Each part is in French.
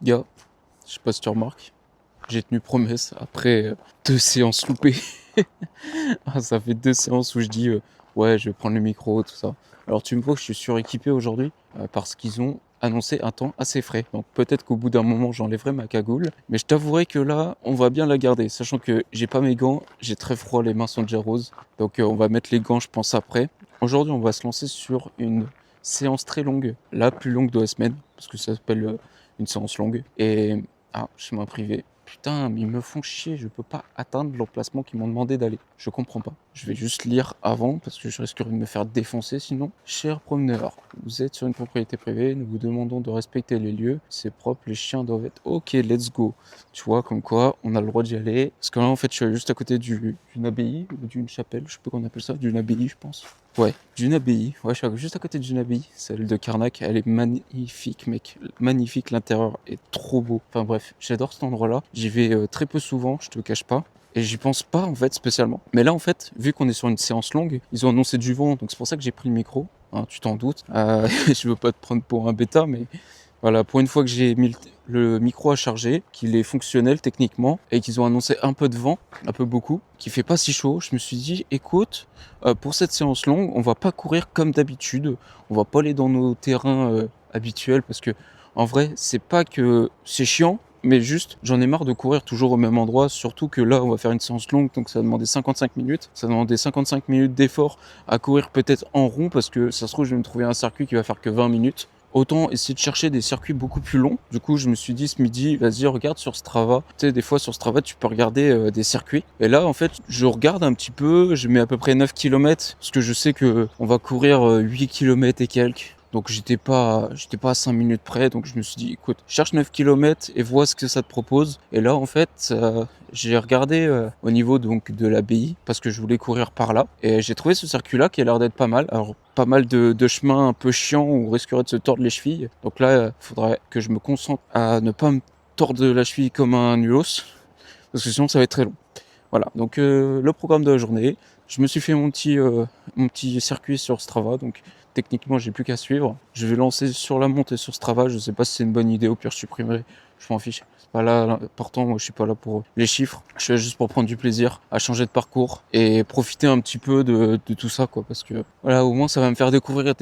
Gars, je sais pas si tu remarques, j'ai tenu promesse après 2 séances loupées. Ah, ça fait 2 séances où je dis ouais, je vais prendre le micro, tout ça. Alors tu me vois que je suis suréquipé aujourd'hui parce qu'ils ont annoncé un temps assez frais. Donc peut-être qu'au bout d'un moment j'enlèverai ma cagoule. Mais je t'avouerai que là, on va bien la garder. Sachant que j'ai pas mes gants, j'ai très froid, les mains sont déjà roses. Donc on va mettre les gants, je pense, après. Aujourd'hui, on va se lancer sur une séance très longue, la plus longue de la semaine, parce que ça s'appelle une séance longue. Et chemin privé. Putain, mais ils me font chier, je peux pas atteindre l'emplacement qu'ils m'ont demandé d'aller. Je comprends pas. Je vais juste lire avant parce que je risquerais de me faire défoncer sinon. Cher promeneur, vous êtes sur une propriété privée, nous vous demandons de respecter les lieux. C'est propre, les chiens doivent être. Ok, let's go. Tu vois, comme quoi, on a le droit d'y aller. Parce que là, en fait, je suis juste à côté d'une abbaye ou d'une chapelle, je sais pas comment on appelle ça, d'une abbaye, je pense. Ouais, d'une abbaye. Ouais, je suis juste à côté d'une abbaye, celle de Karnak. Elle est magnifique, mec. Magnifique, l'intérieur est trop beau. Enfin bref, j'adore cet endroit-là. J'y vais très peu souvent, je te cache pas. Et j'y pense pas en fait spécialement. Mais là en fait, vu qu'on est sur une séance longue, ils ont annoncé du vent, donc c'est pour ça que j'ai pris le micro. Hein, tu t'en doutes. Je veux pas te prendre pour un bêta, mais voilà, pour une fois que j'ai mis le micro à charger, qu'il est fonctionnel techniquement et qu'ils ont annoncé un peu de vent, un peu beaucoup, qu'il fait pas si chaud, je me suis dit, écoute, pour cette séance longue, on va pas courir comme d'habitude, on va pas aller dans nos terrains habituels parce que en vrai, c'est pas que c'est chiant, mais juste j'en ai marre de courir toujours au même endroit, surtout que là on va faire une séance longue, donc ça va demander 55 minutes, ça va demander 55 minutes d'effort à courir peut-être en rond parce que ça se trouve je vais me trouver un circuit qui va faire que 20 minutes. Autant essayer de chercher des circuits beaucoup plus longs. Du coup, je me suis dit ce midi, vas-y, regarde sur Strava. Tu sais, des fois sur Strava, tu peux regarder des circuits. Et là, en fait, je regarde un petit peu, je mets à peu près 9 km, parce que je sais que on va courir 8 km et quelques. Donc j'étais pas à 5 minutes près, donc je me suis dit, écoute, cherche 9 km et vois ce que ça te propose. Et là, en fait, j'ai regardé au niveau donc de l'abbaye, parce que je voulais courir par là. Et j'ai trouvé ce circuit-là qui a l'air d'être pas mal. Alors, pas mal de chemins un peu chiants où on risquerait de se tordre les chevilles. Donc là, il faudrait que je me concentre à ne pas me tordre la cheville comme un nulos, parce que sinon ça va être très long. Voilà, donc le programme de la journée, je me suis fait mon petit circuit sur Strava, donc techniquement j'ai plus qu'à suivre. Je vais lancer sur la montée sur Strava, je sais pas si c'est une bonne idée, au pire je supprimerai, je m'en fiche. C'est pas là l'important, moi je suis pas là pour les chiffres, je suis là juste pour prendre du plaisir, à changer de parcours et profiter un petit peu de tout ça quoi, parce que voilà, au moins ça va me faire découvrir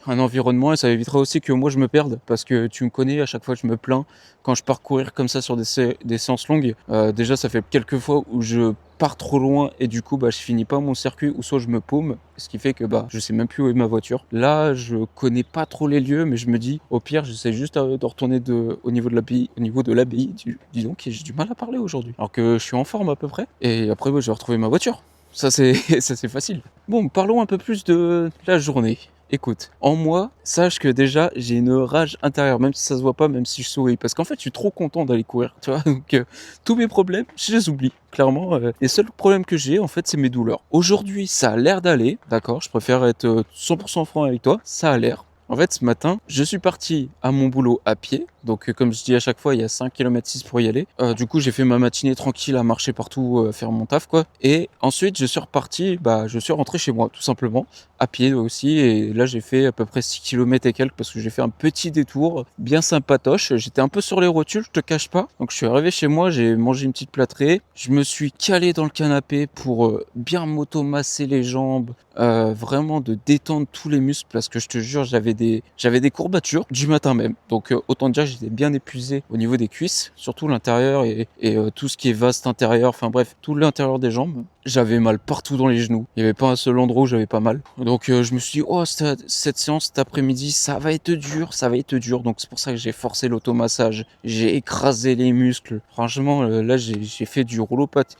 un environnement et ça évitera aussi que moi je me perde, parce que tu me connais, à chaque fois je me plains quand je pars courir comme ça sur des séances longues. Déjà ça fait quelques fois où je pars trop loin et du coup je finis pas mon circuit, ou soit je me paume, ce qui fait que je sais même plus où est ma voiture. Là je connais pas trop les lieux, mais je me dis au pire j'essaie juste de retourner au niveau de l'abbaye. Dis donc j'ai du mal à parler aujourd'hui alors que je suis en forme à peu près, et après je vais retrouver ma voiture. Ça c'est ça c'est facile. Bon, parlons un peu plus de la journée. Écoute, en moi, sache que déjà j'ai une rage intérieure, même si ça se voit pas, même si je souris, parce qu'en fait je suis trop content d'aller courir, tu vois. Donc tous mes problèmes, je les oublie. Clairement, les seuls problèmes que j'ai, en fait, c'est mes douleurs. Aujourd'hui, ça a l'air d'aller, d'accord. Je préfère être 100% franc avec toi. Ça a l'air. En fait, ce matin, je suis parti à mon boulot à pied. Donc, comme je dis à chaque fois, il y a 5 km 6 pour y aller. Du coup, j'ai fait ma matinée tranquille à marcher partout, faire mon taf, quoi. Et ensuite, je suis reparti, je suis rentré chez moi, tout simplement, à pied aussi. Et là, j'ai fait à peu près 6 km et quelques parce que j'ai fait un petit détour bien sympatoche. J'étais un peu sur les rotules, je te cache pas. Donc, je suis arrivé chez moi, j'ai mangé une petite plâtrée. Je me suis calé dans le canapé pour bien m'automasser les jambes, vraiment de détendre tous les muscles, parce que je te jure, j'avais des courbatures du matin même. Donc autant dire j'étais bien épuisé au niveau des cuisses, surtout l'intérieur et tout ce qui est vaste intérieur, enfin bref, tout l'intérieur des jambes. J'avais mal partout dans les genoux. Il n'y avait pas un seul endroit où j'avais pas mal. Donc je me suis dit, oh, cette séance cet après-midi, ça va être dur, ça va être dur. Donc c'est pour ça que j'ai forcé l'automassage. J'ai écrasé les muscles. Franchement, là, j'ai fait du rouleau pâte.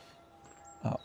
Ah.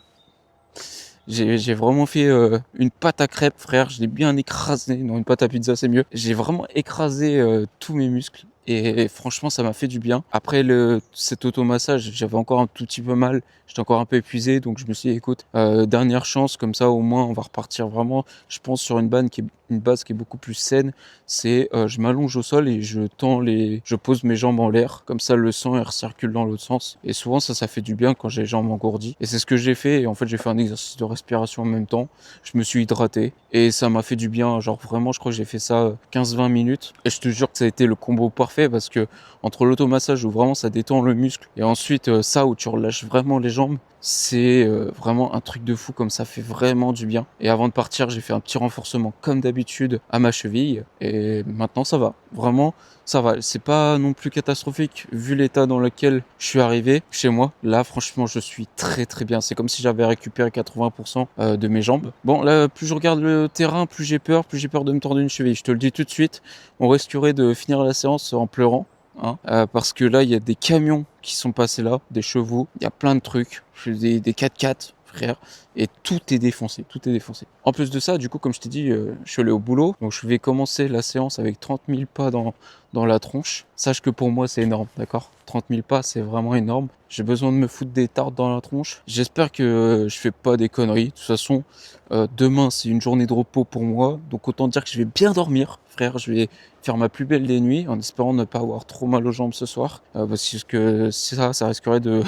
J'ai vraiment fait une pâte à crêpes, frère. Je l'ai bien écrasé. Non, une pâte à pizza, c'est mieux. J'ai vraiment écrasé tous mes muscles. Et franchement, ça m'a fait du bien. Après cet automassage, j'avais encore un tout petit peu mal. J'étais encore un peu épuisé. Donc je me suis dit, écoute, dernière chance. Comme ça, au moins, on va repartir vraiment, je pense, sur une base qui est beaucoup plus saine. C'est je m'allonge au sol et je pose mes jambes en l'air. Comme ça, le sang il recircule dans l'autre sens. Et souvent, ça fait du bien quand j'ai les jambes engourdies. Et c'est ce que j'ai fait. Et en fait, j'ai fait un exercice de respiration en même temps. Je me suis hydraté et ça m'a fait du bien. Genre vraiment, je crois que j'ai fait ça 15-20 minutes. Et je te jure que ça a été le combo parfait parfait parce que entre l'automassage où vraiment ça détend le muscle et ensuite ça où tu relâches vraiment les jambes, c'est vraiment un truc de fou comme ça fait vraiment du bien. Et avant de partir, j'ai fait un petit renforcement comme d'habitude à ma cheville et maintenant ça va. Vraiment, ça va. C'est pas non plus catastrophique vu l'état dans lequel je suis arrivé chez moi. Là, franchement, je suis très très bien. C'est comme si j'avais récupéré 80% de mes jambes. Bon, là, plus je regarde le terrain, plus j'ai peur de me tordre une cheville. Je te le dis tout de suite, on risquerait de finir la séance en pleurant. Hein, parce que là, il y a des camions qui sont passés là, des chevaux, il y a plein de trucs, des 4x4, frère, et tout est défoncé, tout est défoncé. En plus de ça, du coup, comme je t'ai dit, je suis allé au boulot, donc je vais commencer la séance avec 30 000 pas dans la tronche. Sache que pour moi, c'est énorme, d'accord? 30 000 pas, c'est vraiment énorme. J'ai besoin de me foutre des tartes dans la tronche. J'espère que je fais pas des conneries. De toute façon, demain, c'est une journée de repos pour moi, donc autant dire que je vais bien dormir, frère. Je vais faire ma plus belle des nuits en espérant ne pas avoir trop mal aux jambes ce soir, parce que ça risquerait de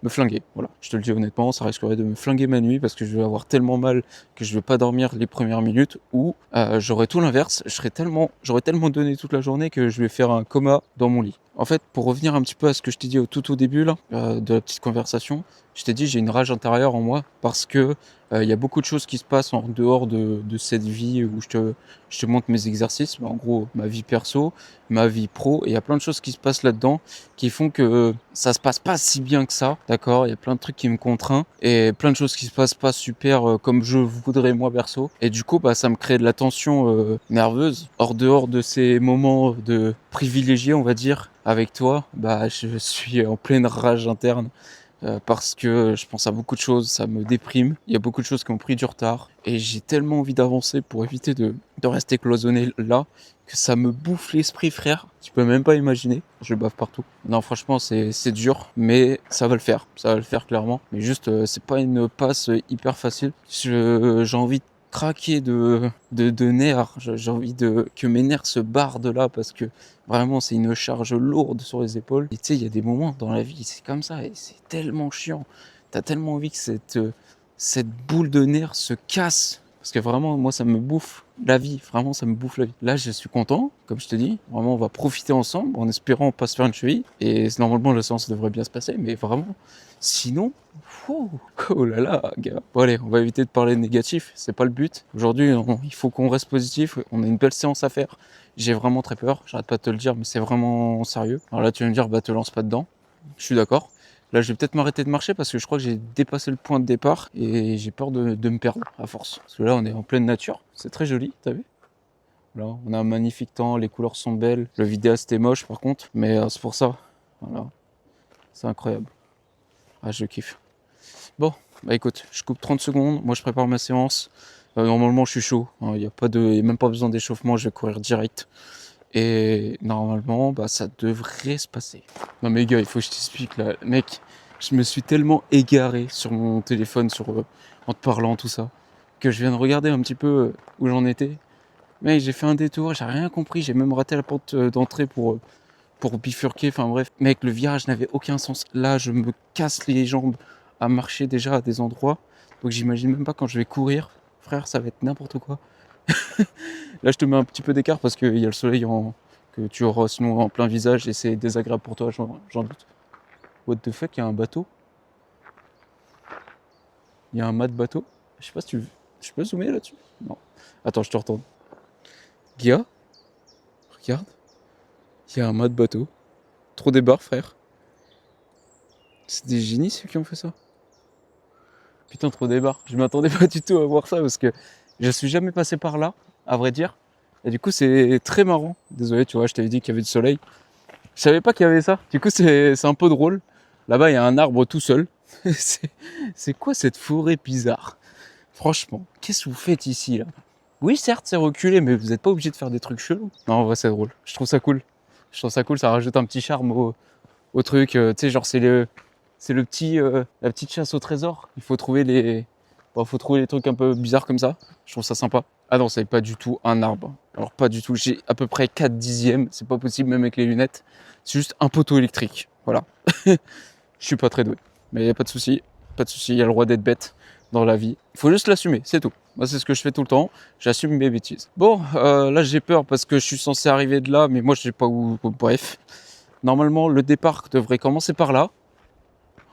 me flinguer. Voilà, je te le dis honnêtement, ça risquerait de me flinguer ma nuit parce que je vais avoir tellement mal que je vais pas dormir les premières minutes, ou j'aurais tout l'inverse, j'aurais tellement donné toute la journée que je vais faire un coma dans mon lit. En fait, pour revenir un petit peu à ce que je t'ai dit tout au début là, de la petite conversation, je t'ai dit j'ai une rage intérieure en moi parce que il y a beaucoup de choses qui se passent en dehors de cette vie où je te montre mes exercices, en gros ma vie perso, ma vie pro, et il y a plein de choses qui se passent là-dedans qui font que ça se passe pas si bien que ça, d'accord? Il y a plein de trucs qui me contraignent et plein de choses qui se passent pas super comme je voudrais moi perso, et du coup bah ça me crée de la tension nerveuse. Dehors de ces moments de privilégiés, on va dire, avec toi, bah je suis en pleine rage interne. Parce que je pense à beaucoup de choses, ça me déprime, il y a beaucoup de choses qui ont pris du retard et j'ai tellement envie d'avancer pour éviter de rester cloisonné là que ça me bouffe l'esprit, frère. Tu peux même pas imaginer, je bave partout. Non, franchement, c'est dur, mais ça va le faire clairement. Mais juste, c'est pas une passe hyper facile. J'ai envie de craquer de nerfs, j'ai envie que mes nerfs se barrent de là parce que vraiment c'est une charge lourde sur les épaules. Et tu sais, il y a des moments dans la vie, c'est comme ça et c'est tellement chiant. T'as tellement envie que cette boule de nerfs se casse. Parce que vraiment, moi, ça me bouffe la vie. Vraiment, ça me bouffe la vie. Là, je suis content, comme je te dis. Vraiment, on va profiter ensemble en espérant pas se faire une cheville. Et normalement, la séance devrait bien se passer. Mais vraiment, sinon, oh là là, gars. Bon, allez, on va éviter de parler négatif. C'est pas le but. Aujourd'hui, il faut qu'on reste positif. On a une belle séance à faire. J'ai vraiment très peur. J'arrête pas de te le dire, mais c'est vraiment sérieux. Alors là, tu vas me dire, bah, te lance pas dedans. Je suis d'accord. Là, je vais peut-être m'arrêter de marcher parce que je crois que j'ai dépassé le point de départ et j'ai peur de me perdre à force. Parce que là, on est en pleine nature. C'est très joli, t'as vu? Là, on a un magnifique temps, les couleurs sont belles. Le vidéaste est moche par contre, mais c'est pour ça. Voilà, c'est incroyable. Ah, je kiffe. Bon, bah écoute, je coupe 30 secondes. Moi, je prépare ma séance. Normalement, je suis chaud. Il n'y a même pas besoin d'échauffement. Je vais courir direct. Et normalement, bah, ça devrait se passer. Non mais gars, il faut que je t'explique là. Mec, je me suis tellement égaré sur mon téléphone, en te parlant, tout ça, que je viens de regarder un petit peu où j'en étais. Mec, j'ai fait un détour, j'ai rien compris, j'ai même raté la porte d'entrée pour bifurquer. Enfin bref, mec, le virage n'avait aucun sens. Là, je me casse les jambes à marcher déjà à des endroits. Donc j'imagine même pas quand je vais courir. Frère, ça va être n'importe quoi. Là, je te mets un petit peu d'écart parce qu'il y a le soleil que tu auras sinon en plein visage et c'est désagréable pour toi, j'en doute. What the fuck, il y a un bateau? Il y a un mât de bateau? Je sais pas si je peux zoomer là-dessus? Non. Attends, je te retourne. Guilla, regarde. Il y a un mât de bateau. Trop des barres, frère. C'est des génies ceux qui ont fait ça. Putain, trop des barres. Je m'attendais pas du tout à voir ça parce que je suis jamais passé par là, à vrai dire. Et du coup, c'est très marrant. Désolé, tu vois, je t'avais dit qu'il y avait du soleil. Je savais pas qu'il y avait ça. Du coup, c'est un peu drôle. Là-bas, il y a un arbre tout seul. C'est quoi cette forêt bizarre? Franchement, qu'est-ce que vous faites ici, là? Oui, certes, c'est reculé, mais vous n'êtes pas obligé de faire des trucs chelous. Non, en vrai, c'est drôle. Je trouve ça cool. Je trouve ça cool, ça rajoute un petit charme au truc. Tu sais, genre, c'est la petite chasse au trésor. Faut trouver les trucs un peu bizarres comme ça. Je trouve ça sympa. Ah non, c'est pas du tout un arbre. Alors pas du tout. J'ai à peu près 4 dixièmes. C'est pas possible même avec les lunettes. C'est juste un poteau électrique. Voilà. Je suis pas très doué. Mais y a pas de souci. Pas de souci. Il y a le droit d'être bête dans la vie. Il faut juste l'assumer. C'est tout. Moi, c'est ce que je fais tout le temps. J'assume mes bêtises. Bon, là, j'ai peur parce que je suis censé arriver de là, mais moi, je sais pas où. Bref. Normalement, le départ devrait commencer par là.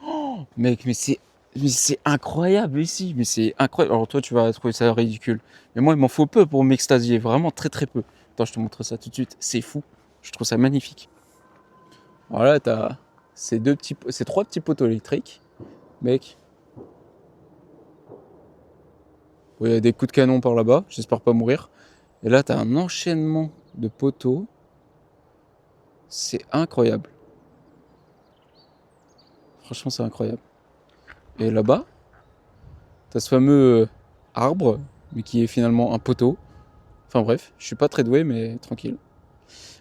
Oh, mec, mais c'est incroyable ici. Mais c'est incroyable. Alors, toi, tu vas trouver ça ridicule. Mais moi, il m'en faut peu pour m'extasier. Vraiment très, très peu. Attends, je te montre ça tout de suite. C'est fou. Je trouve ça magnifique. Voilà, t'as ces trois petits poteaux électriques. Mec. Il y a des coups de canon par là-bas. J'espère pas mourir. Et là, t'as un enchaînement de poteaux. C'est incroyable. Franchement, c'est incroyable. Et là-bas, t'as ce fameux arbre, mais qui est finalement un poteau. Enfin bref, je suis pas très doué, mais tranquille.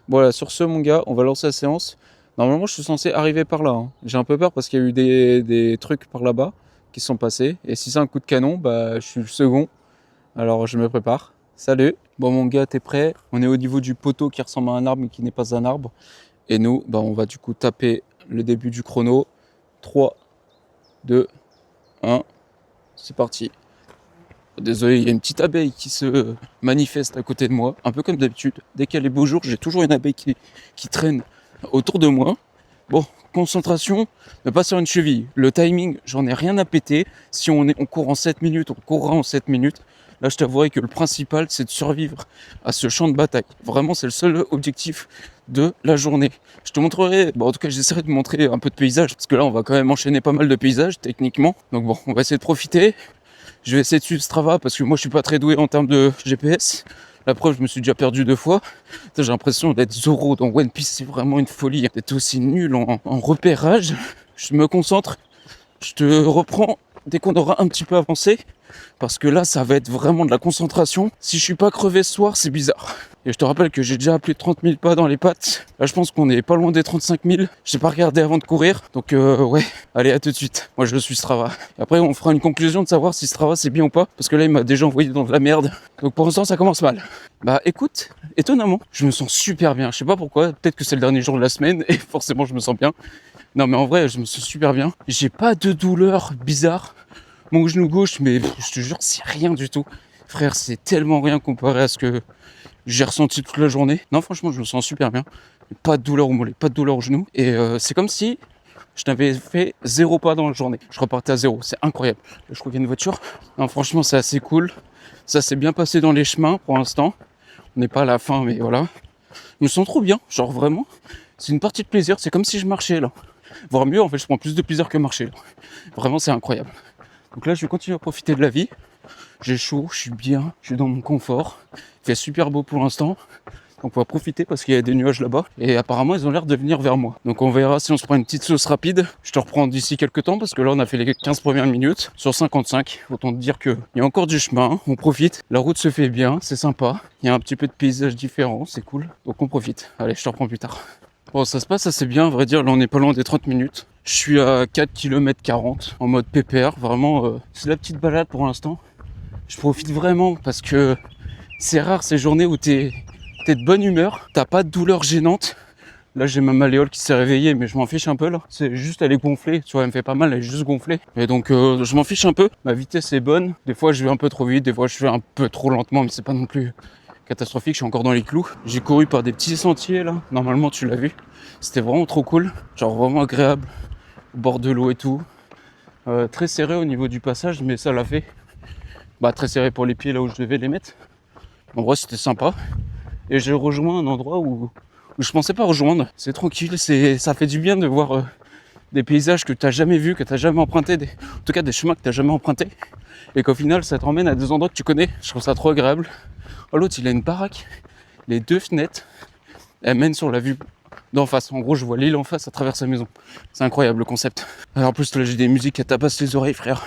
Voilà, sur ce, mon gars, on va lancer la séance. Normalement, je suis censé arriver par là. Hein. J'ai un peu peur parce qu'il y a eu des trucs par là-bas qui sont passés. Et si c'est un coup de canon, bah, je suis le second. Alors, je me prépare. Salut. Bon, mon gars, t'es prêt? On est au niveau du poteau qui ressemble à un arbre, mais qui n'est pas un arbre. Et nous, bah, on va du coup taper le début du chrono. 3, 2, 1, c'est parti. Désolé, il y a une petite abeille qui se manifeste à côté de moi, un peu comme d'habitude. Dès qu'il y a les beaux jours, j'ai toujours une abeille qui traîne autour de moi. Bon, concentration, ne pas sur une cheville. Le timing, j'en ai rien à péter. Si on court en 7 minutes, on courra en 7 minutes. Là, je t'avouerai que le principal, c'est de survivre à ce champ de bataille. Vraiment, c'est le seul objectif de la journée. Je te montrerai, en tout cas, j'essaierai de montrer un peu de paysage, parce que là, on va quand même enchaîner pas mal de paysages, techniquement. Donc bon, on va essayer de profiter. Je vais essayer de suivre Strava, parce que moi, je suis pas très doué en termes de GPS. La preuve, je me suis déjà perdu 2 fois. J'ai l'impression d'être Zoro dans One Piece, c'est vraiment une folie. D'être aussi nul en repérage. Je me concentre, je te reprends dès qu'on aura un petit peu avancé. Parce que là, ça va être vraiment de la concentration. Si je suis pas crevé ce soir, c'est bizarre. Et je te rappelle que j'ai déjà plus de 30 000 pas dans les pattes. Là, je pense qu'on est pas loin des 35 000. J'ai pas regardé avant de courir. Donc, ouais, allez, à tout de suite. Moi, je suis Strava. Et après, on fera une conclusion de savoir si Strava, c'est bien ou pas. Parce que là, il m'a déjà envoyé dans de la merde. Donc, pour l'instant, ça commence mal. Bah, écoute, étonnamment, je me sens super bien. Je sais pas pourquoi. Peut-être que c'est le dernier jour de la semaine. Et forcément, je me sens bien. Non, mais en vrai, je me sens super bien. J'ai pas de douleur bizarre. Mon genou gauche, mais je te jure, c'est rien du tout. Frère, c'est tellement rien comparé à ce que j'ai ressenti toute la journée. Non, franchement, je me sens super bien. Pas de douleur au mollet, pas de douleur au genou. Et c'est comme si je n'avais fait 0 pas dans la journée. Je repartais à 0. C'est incroyable. Là, je crois qu'il y a une voiture. Non, franchement, c'est assez cool. Ça s'est bien passé dans les chemins pour l'instant. On n'est pas à la fin, mais voilà. Je me sens trop bien. Genre vraiment, c'est une partie de plaisir. C'est comme si je marchais là. Voire mieux, en fait, je prends plus de plaisir que marcher là. Vraiment, c'est incroyable. Donc là, je vais continuer à profiter de la vie. J'ai chaud, je suis bien, je suis dans mon confort. Il fait super beau pour l'instant. Donc on va profiter parce qu'il y a des nuages là-bas. Et apparemment, ils ont l'air de venir vers moi. Donc on verra si on se prend une petite sauce rapide. Je te reprends d'ici quelques temps parce que là, on a fait les 15 premières minutes sur 55. Autant te dire qu'il y a encore du chemin. On profite. La route se fait bien, c'est sympa. Il y a un petit peu de paysages différents, c'est cool. Donc on profite. Allez, je te reprends plus tard. Bon, ça se passe assez bien, à vrai dire. Là, on n'est pas loin des 30 minutes. Je suis à 4 km 40 en mode pépère. Vraiment, c'est la petite balade pour l'instant. Je profite vraiment parce que c'est rare ces journées où t'es de bonne humeur. T'as pas de douleur gênante. Là, j'ai ma malléole qui s'est réveillée, mais je m'en fiche un peu là. C'est juste, elle est gonflée. Tu vois, elle me fait pas mal, elle est juste gonflée. Et donc, je m'en fiche un peu. Ma vitesse est bonne. Des fois, je vais un peu trop vite. Des fois, je vais un peu trop lentement, mais c'est pas non plus catastrophique. Je suis encore dans les clous. J'ai couru par des petits sentiers là. Normalement, tu l'as vu. C'était vraiment trop cool. Genre vraiment agréable. Au bord de l'eau et tout. Très serré au niveau du passage, mais ça l'a fait. Très serré pour les pieds là où je devais les mettre. En vrai, c'était sympa. Et j'ai rejoint un endroit où je pensais pas rejoindre. C'est tranquille, ça fait du bien de voir des paysages que tu n'as jamais vus, que tu n'as jamais empruntés, en tout cas des chemins que tu n'as jamais empruntés. Et qu'au final, ça te ramène à des endroits que tu connais. Je trouve ça trop agréable. Oh, l'autre, il a une baraque. Les 2 fenêtres, elles mènent sur la vue d'en face. En gros, je vois l'île en face à travers sa maison. C'est incroyable le concept. Alors, en plus, là, j'ai des musiques qui tapassent les oreilles, frère.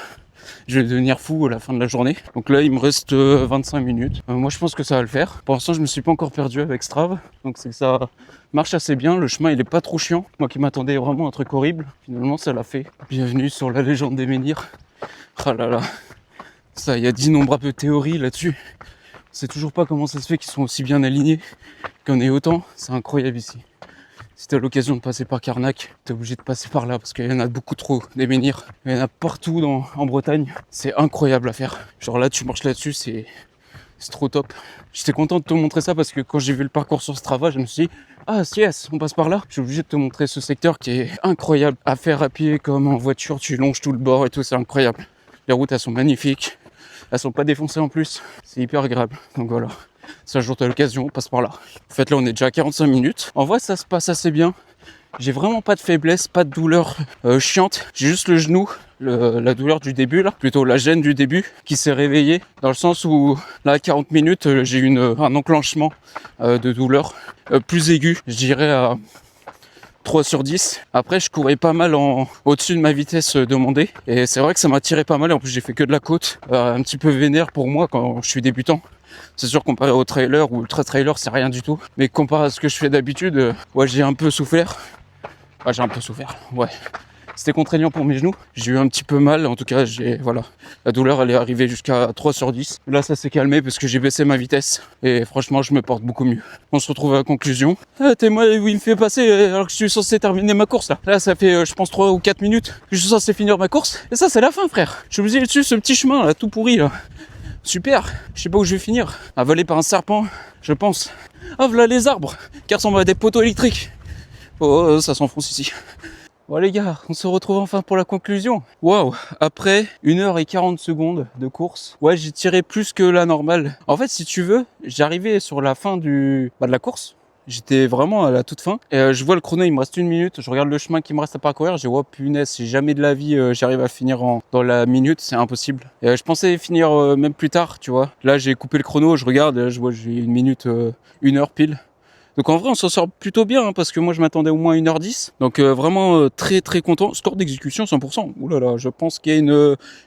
Je vais devenir fou à la fin de la journée. Donc là, il me reste 25 minutes. Moi, je pense que ça va le faire. Pour l'instant, je me suis pas encore perdu avec Strava. Donc c'est que ça marche assez bien. Le chemin, il est pas trop chiant. Moi qui m'attendais vraiment à un truc horrible, finalement, ça l'a fait. Bienvenue sur la légende des menhirs. Ah là là. Ça, il y a d'innombrables théories là-dessus. On sait toujours pas comment ça se fait qu'ils sont aussi bien alignés, qu'on ait autant. C'est incroyable ici. Si t'as l'occasion de passer par Carnac, t'es obligé de passer par là parce qu'il y en a beaucoup trop des menhirs. Il y en a partout en Bretagne. C'est incroyable à faire. Genre là, tu marches là-dessus, c'est trop top. J'étais content de te montrer ça parce que quand j'ai vu le parcours sur Strava, je me suis dit ah yes, on passe par là. Je suis obligé de te montrer ce secteur qui est incroyable à faire à pied comme en voiture. Tu longes tout le bord et tout, c'est incroyable. Les routes, elles sont magnifiques. Elles sont pas défoncées en plus. C'est hyper agréable. Donc voilà. Si un jour t'as l'occasion, on passe par là. En fait, là, on est déjà à 45 minutes. En vrai, ça se passe assez bien. J'ai vraiment pas de faiblesse, pas de douleur chiante. J'ai juste le genou, la douleur du début, là, plutôt la gêne du début, qui s'est réveillée. Dans le sens où, là, à 40 minutes, j'ai eu un enclenchement de douleur plus aigu, je dirais à 3 sur 10. Après, je courais pas mal au-dessus de ma vitesse demandée. Et c'est vrai que ça m'a tiré pas mal. Et en plus, j'ai fait que de la côte. Un petit peu vénère pour moi quand je suis débutant. C'est sûr, comparé au trailer ou ultra trailer, c'est rien du tout. Mais comparé à ce que je fais d'habitude, ouais, j'ai un peu souffert. Ouais. C'était contraignant pour mes genoux. J'ai eu un petit peu mal. En tout cas, voilà. La douleur, elle est arrivée jusqu'à 3 sur 10. Là, ça s'est calmé parce que j'ai baissé ma vitesse. Et franchement, je me porte beaucoup mieux. On se retrouve à la conclusion. Ah, t'es moi où il me fait passer alors que je suis censé terminer ma course là. Là, ça fait, je pense, 3 ou 4 minutes que je suis censé finir ma course. Et ça, c'est la fin, frère. Je suis obligé de suivre ce petit chemin là, tout pourri là. Super. Je sais pas où je vais finir. Avalé par un serpent, je pense. Ah, voilà les arbres qui ressemblent à des poteaux électriques. Oh, ça s'enfonce ici. Bon les gars, on se retrouve enfin pour la conclusion. Waouh, après 1h40 de course, ouais, j'ai tiré plus que la normale. En fait, si tu veux, j'arrivais sur la fin de la course. J'étais vraiment à la toute fin. Et je vois le chrono, il me reste 1 minute. Je regarde le chemin qui me reste à parcourir. Je dis, oh punaise, si jamais de la vie j'arrive à finir dans la minute, c'est impossible. Et je pensais finir même plus tard, tu vois. Là, j'ai coupé le chrono, je regarde, je vois j'ai 1 minute, 1h pile. Donc en vrai, on s'en sort plutôt bien hein, parce que moi je m'attendais au moins 1h10. Donc vraiment très très content. Score d'exécution 100%. Ouh là là, je pense qu'il y a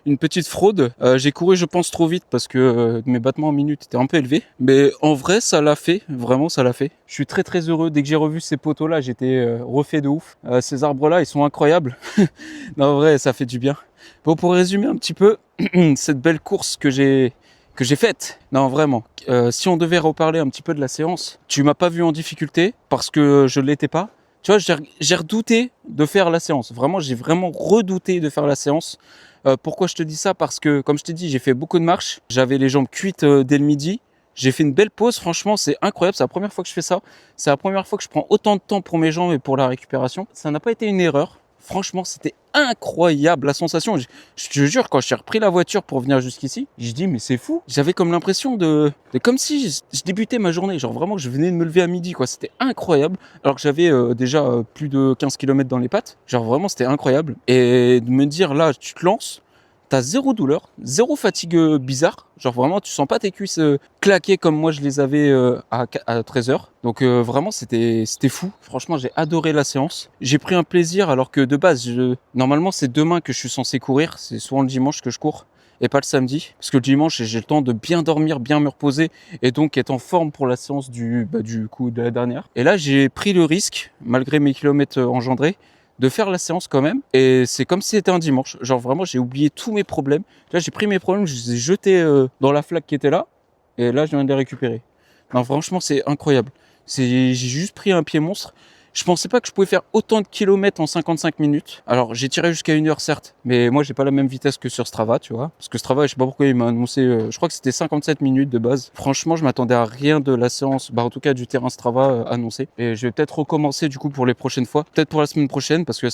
une petite fraude. J'ai couru je pense trop vite parce que mes battements en minute étaient un peu élevés. Mais en vrai, ça l'a fait. Vraiment, ça l'a fait. Je suis très très heureux. Dès que j'ai revu ces poteaux là, j'étais refait de ouf. Ces arbres là, ils sont incroyables. Non, en vrai, ça fait du bien. Bon, pour résumer un petit peu cette belle course que j'ai faite. Non, vraiment. Si on devait reparler un petit peu de la séance, tu m'as pas vu en difficulté parce que je l'étais pas. Tu vois, j'ai redouté de faire la séance. Vraiment, j'ai vraiment redouté de faire la séance. Pourquoi je te dis ça? Parce que, comme je t'ai dit, j'ai fait beaucoup de marches. J'avais les jambes cuites dès le midi. J'ai fait une belle pause. Franchement, c'est incroyable. C'est la première fois que je fais ça. C'est la première fois que je prends autant de temps pour mes jambes et pour la récupération. Ça n'a pas été une erreur. Franchement, c'était incroyable la sensation. Je te jure, quand j'ai repris la voiture pour venir jusqu'ici, je dis mais c'est fou. J'avais comme l'impression de comme si je débutais ma journée. Genre vraiment que je venais de me lever à midi, quoi. C'était incroyable. Alors que j'avais déjà plus de 15 km dans les pattes. Genre vraiment, c'était incroyable. Et de me dire là, tu te lances. T'as zéro douleur, zéro fatigue bizarre. Genre vraiment, tu sens pas tes cuisses claquer comme moi je les avais à 13h. Donc vraiment, c'était fou. Franchement, j'ai adoré la séance. J'ai pris un plaisir alors que de base, normalement, c'est demain que je suis censé courir. C'est souvent le dimanche que je cours et pas le samedi. Parce que le dimanche, j'ai le temps de bien dormir, bien me reposer et donc être en forme pour la séance du coup de la dernière. Et là, j'ai pris le risque, malgré mes kilomètres engendrés, de faire la séance quand même. Et c'est comme si c'était un dimanche. Genre vraiment, j'ai oublié tous mes problèmes. Là, j'ai pris mes problèmes, je les ai jetés dans la flaque qui était là. Et là, je viens de les récupérer. Non, franchement, c'est incroyable. J'ai juste pris un pied monstre. Je pensais pas que je pouvais faire autant de kilomètres en 55 minutes. Alors, j'ai tiré jusqu'à 1 heure, certes. Mais moi, j'ai pas la même vitesse que sur Strava, tu vois. Parce que Strava, je sais pas pourquoi il m'a annoncé, je crois que c'était 57 minutes de base. Franchement, je m'attendais à rien de la séance, en tout cas du terrain Strava annoncé. Et je vais peut-être recommencer du coup pour les prochaines fois. Peut-être pour la semaine prochaine, parce que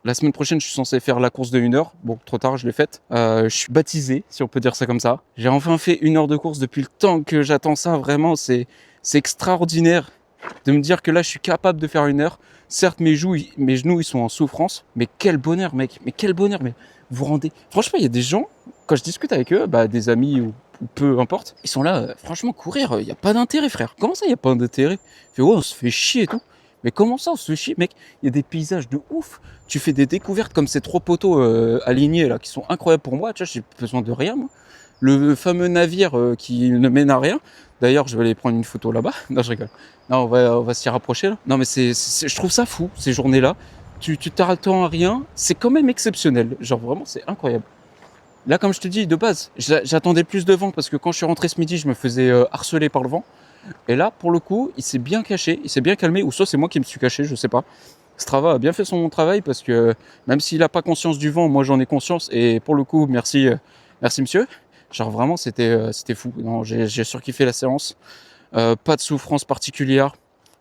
la semaine prochaine, je suis censé faire la course de 1 heure. Bon, trop tard, je l'ai faite. Je suis baptisé, si on peut dire ça comme ça. J'ai enfin fait 1 heure de course depuis le temps que j'attends ça. Vraiment, c'est extraordinaire de me dire que là, je suis capable de faire 1 heure. Certes, mes genoux, ils sont en souffrance. Mais quel bonheur, mec. Mais quel bonheur. Mais vous vous rendez... Franchement, il y a des gens, quand je discute avec eux, des amis ou peu importe, ils sont là, franchement, courir, il n'y a pas d'intérêt, frère. Comment ça, il n'y a pas d'intérêt? Fait, ouais, on se fait chier et tout. Mais comment ça, on se fait chier, mec? Il y a des paysages de ouf. Tu fais des découvertes comme ces 3 poteaux alignés, là, qui sont incroyables pour moi. Tu vois, j'ai besoin de rien, moi. Le fameux navire qui ne mène à rien. D'ailleurs, je vais aller prendre une photo là-bas. Non, je rigole. Non, on va s'y rapprocher là. Non, mais je trouve ça fou, ces journées-là. Tu t'attends à rien. C'est quand même exceptionnel. Genre vraiment, c'est incroyable. Là, comme je te dis, de base, j'attendais plus de vent parce que quand je suis rentré ce midi, je me faisais harceler par le vent. Et là, pour le coup, il s'est bien caché, il s'est bien calmé, ou soit c'est moi qui me suis caché, je sais pas. Strava a bien fait son travail parce que même s'il n'a pas conscience du vent, moi j'en ai conscience. Et pour le coup, merci, merci monsieur. Genre vraiment, c'était fou. Non, j'ai surkiffé la séance. Pas de souffrance particulière.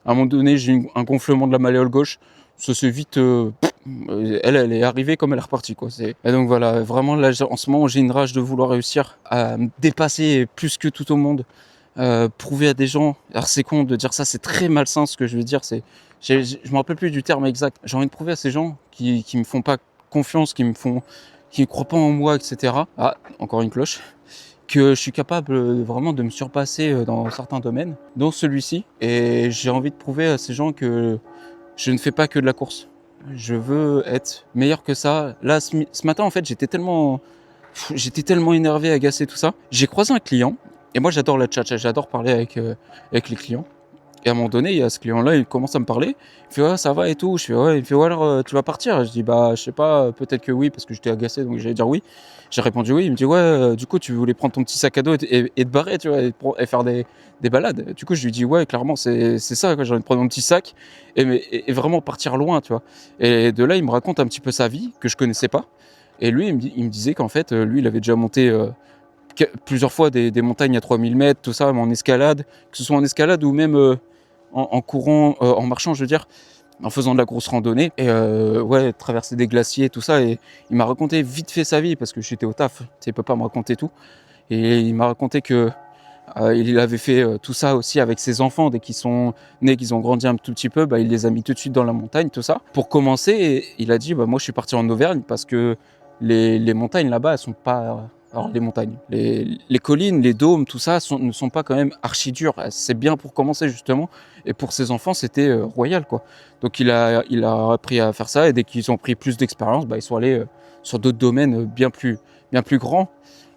À un moment donné, j'ai eu un gonflement de la malléole gauche. Ça s'est vite. Elle est arrivée comme elle est repartie, quoi. Et donc voilà, vraiment là, en ce moment, j'ai une rage de vouloir réussir à me dépasser plus que tout au monde. Prouver à des gens. Alors c'est con de dire ça, c'est très malsain ce que je veux dire. Je me rappelle plus du terme exact. J'ai envie de prouver à ces gens qui me font pas confiance, qui ne croient pas en moi, etc. Ah, encore une cloche. Que je suis capable vraiment de me surpasser dans certains domaines, dont celui-ci. Et j'ai envie de prouver à ces gens que je ne fais pas que de la course. Je veux être meilleur que ça. Là, ce matin, en fait, j'étais tellement énervé, agacé, tout ça. J'ai croisé un client. Et moi, j'adore la chat, j'adore parler avec les clients. Et à un moment donné, il y a ce client-là, il commence à me parler. Il fait ouais, ça va et tout. Je fais ouais. Il fait ouais, alors tu vas partir. Je dis bah, je sais pas, peut-être que oui, parce que j'étais agacé, donc j'allais dire oui. J'ai répondu oui. Il me dit ouais, du coup, tu voulais prendre ton petit sac à dos et te barrer, tu vois, et faire des balades. Du coup, je lui dis ouais, clairement, c'est ça, quoi. J'ai envie de prendre mon petit sac et vraiment partir loin, tu vois. Et de là, il me raconte un petit peu sa vie que je connaissais pas. Et lui, il me disait qu'en fait, lui, il avait déjà monté plusieurs fois des montagnes à 3000 mètres, tout ça, mais en escalade, que ce soit en escalade ou même en courant, en marchant, je veux dire, en faisant de la grosse randonnée, et ouais, traverser des glaciers, tout ça. Et il m'a raconté vite fait sa vie, parce que j'étais au taf, tu sais, il peut pas me raconter tout. Et il m'a raconté que il avait fait tout ça aussi avec ses enfants. Dès qu'ils sont nés, qu'ils ont grandi un tout petit peu, bah, il les a mis tout de suite dans la montagne, tout ça. Pour commencer, il a dit, bah, moi je suis parti en Auvergne parce que les montagnes là-bas, elles sont pas... Alors les montagnes, les collines, les dômes, tout ça ne sont pas quand même archi durs. C'est bien pour commencer justement. Et pour ses enfants, c'était royal, quoi. Donc il a appris à faire ça. Et dès qu'ils ont pris plus d'expérience, bah, ils sont allés sur d'autres domaines bien plus grands.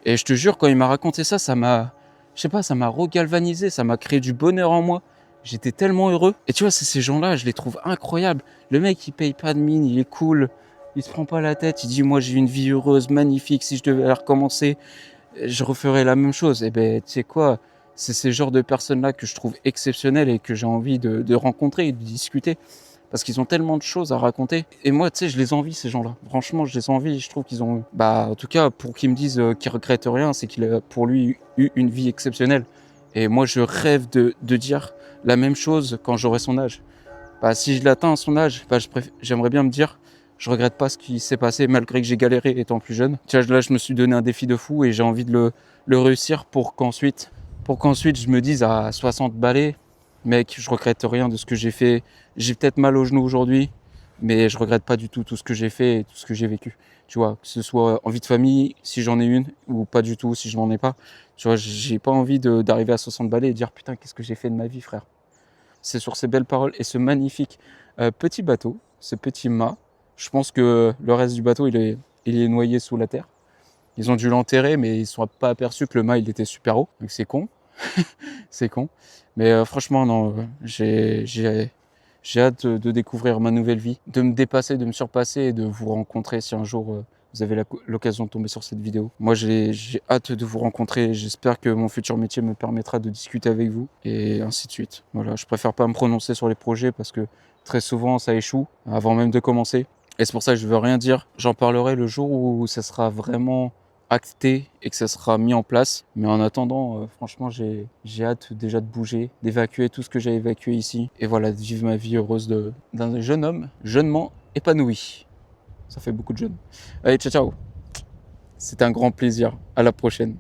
Et je te jure, quand il m'a raconté ça, je sais pas, ça m'a regalvanisé, ça m'a créé du bonheur en moi. J'étais tellement heureux. Et tu vois, c'est ces gens-là, je les trouve incroyables. Le mec, il paye pas de mine, il est cool, il se prend pas la tête, il dit moi j'ai une vie heureuse, magnifique, si je devais la recommencer, je referais la même chose. Et ben, tu sais quoi, c'est ces genres de personnes-là que je trouve exceptionnelles et que j'ai envie de rencontrer et de discuter. Parce qu'ils ont tellement de choses à raconter. Et moi, tu sais, je les envie, ces gens-là. Franchement, je les envie. Je trouve qu'ils ont... Bah, en tout cas, pour qu'ils me disent qu'ils regrettent rien, c'est qu'il a, pour lui, eu une vie exceptionnelle. Et moi, je rêve de dire la même chose quand j'aurai son âge. Bah, si je l'atteins à son âge, bah, j'aimerais bien me dire, je regrette pas ce qui s'est passé, malgré que j'ai galéré étant plus jeune. Tu vois, là, je me suis donné un défi de fou et j'ai envie de le réussir pour qu'ensuite je me dise à 60 balais, mec, je regrette rien de ce que j'ai fait. J'ai peut-être mal au genou aujourd'hui, mais je regrette pas du tout ce que j'ai fait et tout ce que j'ai vécu. Tu vois, que ce soit en vie de famille, si j'en ai une, ou pas du tout, si je n'en ai pas. Tu vois, j'ai pas envie d'arriver à 60 balais et dire putain, qu'est-ce que j'ai fait de ma vie, frère. C'est sur ces belles paroles et ce magnifique petit bateau, ce petit mât. Je pense que le reste du bateau, il est noyé sous la terre. Ils ont dû l'enterrer, mais ils ne sont pas aperçus que le mât, il était super haut. Donc c'est con. C'est con. Mais franchement, non, j'ai hâte de découvrir ma nouvelle vie, de me dépasser, de me surpasser et de vous rencontrer si un jour vous avez l'occasion de tomber sur cette vidéo. Moi, j'ai hâte de vous rencontrer. J'espère que mon futur métier me permettra de discuter avec vous et ainsi de suite. Voilà, je préfère pas me prononcer sur les projets parce que très souvent, ça échoue avant même de commencer. Et c'est pour ça que je veux rien dire. J'en parlerai le jour où ça sera vraiment acté et que ça sera mis en place. Mais en attendant, franchement, j'ai hâte déjà de bouger, d'évacuer tout ce que j'ai évacué ici. Et voilà, de vivre ma vie heureuse d'un jeune homme, jeunement épanoui. Ça fait beaucoup de jeunes. Allez, ciao, ciao. C'était un grand plaisir. À la prochaine.